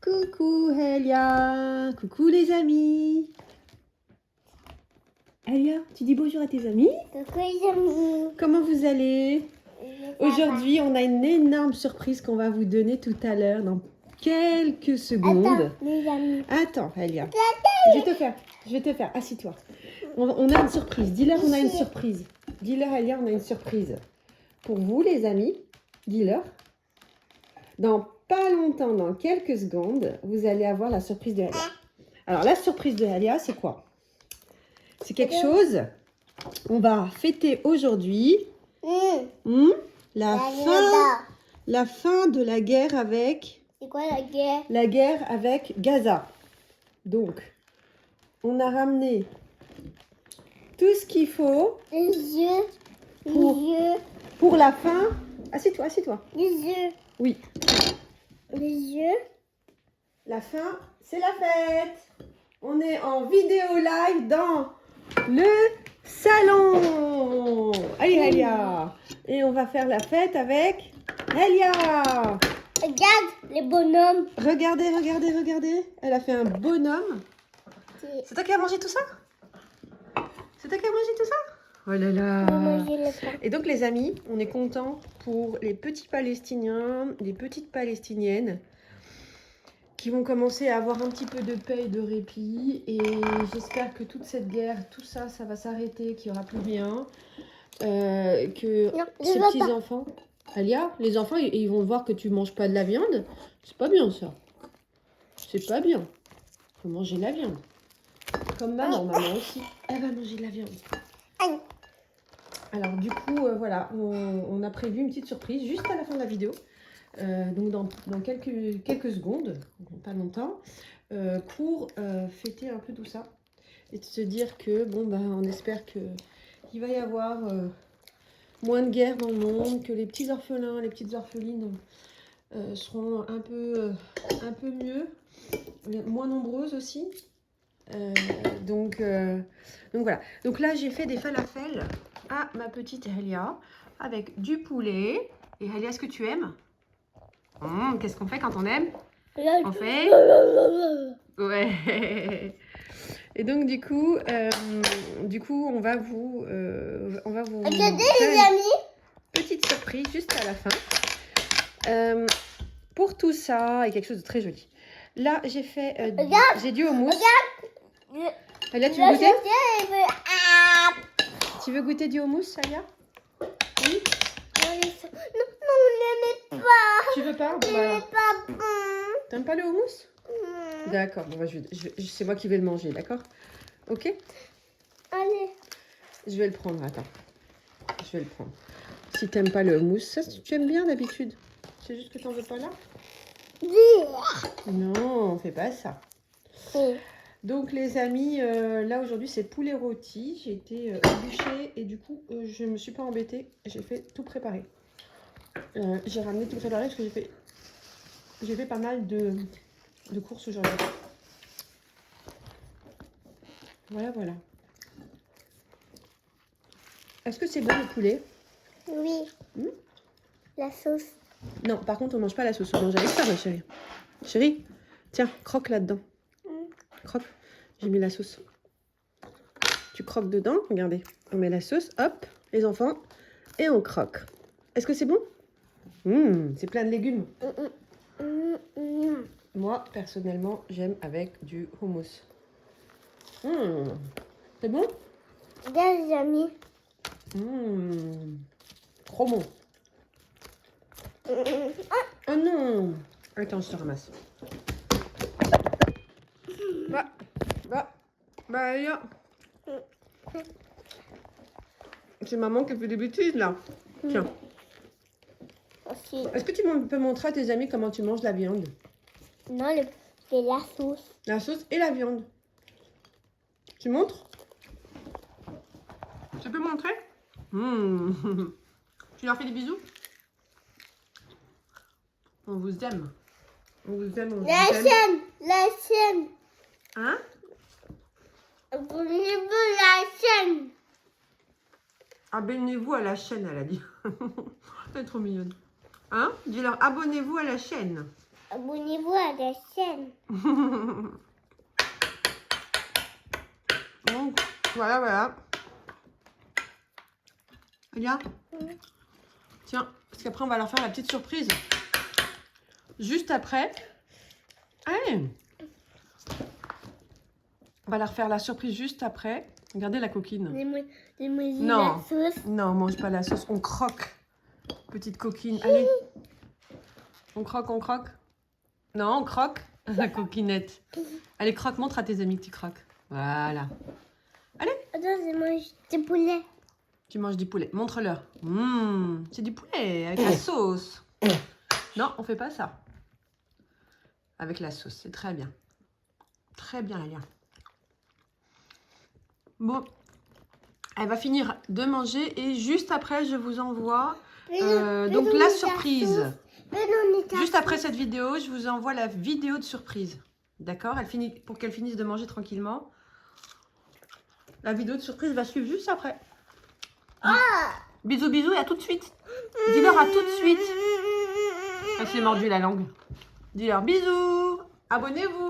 Coucou Elia. Coucou les amis. Elia, tu dis bonjour à tes amis. Coucou les amis. Comment vous allez? Aujourd'hui, on a une énorme surprise qu'on va vous donner tout à l'heure dans quelques secondes. Attends, les amis. Attends, Elia. Je vais te faire. Assis-toi. On a une surprise. Dis-leur, on a une surprise. Dis-leur, Elia, on a une surprise. Pour vous, les amis, dis-leur. Dans pas longtemps, dans quelques secondes, vous allez avoir la surprise de Elia. Alors, la surprise de Elia, c'est quoi? C'est quelque chose. On va fêter aujourd'hui la fin de la guerre avec... C'est quoi la guerre? La guerre avec Gaza. Donc, on a ramené tout ce qu'il faut Les yeux. pour la fin. Assieds-toi, assieds-toi. Les yeux. Oui. Les yeux. La fin, c'est la fête. On est en vidéo live dans le salon. Allez, Elia. Et on va faire la fête avec Elia. Regarde les bonhommes. Regardez, regardez, regardez. Elle a fait un bonhomme. C'est toi qui as mangé tout ça? C'est toi qui as mangé tout ça? Oh là là. Et donc les amis, on est contents pour les petits Palestiniens, les petites Palestiniennes qui vont commencer à avoir un petit peu de paix et de répit. Et j'espère que toute cette guerre, tout ça, ça va s'arrêter, qu'il n'y aura plus rien. Que Non, ces petits-enfants... Alia, les enfants, ils vont voir que tu manges pas de la viande. C'est pas bien ça. C'est pas bien. Faut manger de la viande. Comme maman aussi. Elle va manger de la viande. Alors du coup, voilà, on a prévu une petite surprise juste à la fin de la vidéo. Donc dans quelques secondes, pas longtemps, pour fêter un peu tout ça. Et de se dire que, bon, ben, on espère qu'il va y avoir moins de guerre dans le monde, que les petits orphelins, les petites orphelines seront un peu mieux, moins nombreuses aussi. Donc voilà. Donc là, j'ai fait des falafels à ma petite Elia avec du poulet. Et Elia, est-ce que tu aimes? Qu'est-ce qu'on fait quand on aime? On fait... Ouais. Et donc du coup, on va vous Regardez faire les une amis. petite surprise juste à la fin. Pour tout ça, et quelque chose de très joli. Là, j'ai fait, j'ai du houmous. Alia, tu veux goûter? Tu veux goûter du houmous, Alia? Oui? Non, on n'aimait pas. Tu veux pas? Bon, On bah, n'aimait pas bon. t'aimes pas le houmous? D'accord, bon, bah, c'est moi qui vais le manger, d'accord? Ok? Allez. Je vais le prendre, attends. Je vais le prendre. Si t'aimes pas le houmous, ça tu aimes bien d'habitude. C'est juste que t'en veux pas là? Non, on fait pas ça. Donc les amis, là aujourd'hui c'est poulet rôti. J'ai été ébûchée et du coup je me suis pas embêtée. J'ai fait tout préparé. J'ai ramené tout préparé parce que j'ai fait pas mal de courses aujourd'hui. Voilà, voilà. Est-ce que c'est bon le poulet? Oui. La sauce. Non, par contre on mange pas la sauce, on mange avec ça ma chérie. Chérie, tiens, croque là-dedans. Croque, j'ai mis la sauce. Tu croques dedans, regardez. On met la sauce, hop, les enfants, et on croque. Est-ce que c'est bon? C'est plein de légumes. Moi, personnellement, j'aime avec du hummus. C'est bon? Regarde les amis. Trop bon. Oh non! Attends, je te ramasse. Là. C'est maman qui fait des bêtises là. Tiens. Est-ce que tu peux montrer à tes amis comment tu manges la viande? Non, c'est la sauce. La sauce et la viande. Tu montres? Tu peux montrer? Tu leur fais des bisous? On vous aime. On vous aime, on vous aime. La chaîne. Hein? Abonnez-vous à la chaîne. Abonnez-vous à la chaîne, elle a dit. Elle est trop mignonne. Hein? Dis-leur, abonnez-vous à la chaîne. Abonnez-vous à la chaîne. Donc, voilà. Regarde. Tiens, parce qu'après, on va leur faire la petite surprise. Juste après. Allez. On va leur faire la surprise juste après. Regardez la coquine. La sauce. Non, on mange pas la sauce. On croque. Petite coquine. Allez. On croque. Non, on croque. La coquinette. Allez, croque. Montre à tes amis que tu croques. Voilà. Allez. Attends, je mange du poulet. Tu manges du poulet. Montre-leur. C'est du poulet avec la sauce. Non, on fait pas ça. Avec la sauce, c'est très bien. Très bien, Alia. Bon, elle va finir de manger et juste après, je vous envoie donc la surprise. Juste après cette vidéo, je vous envoie la vidéo de surprise. D'accord? Pour qu'elle finisse de manger tranquillement. La vidéo de surprise va suivre juste après. Bisous, bisous et à tout de suite. Dis-leur à tout de suite. Elle s'est mordu la langue. Dis-leur bisous. Abonnez-vous.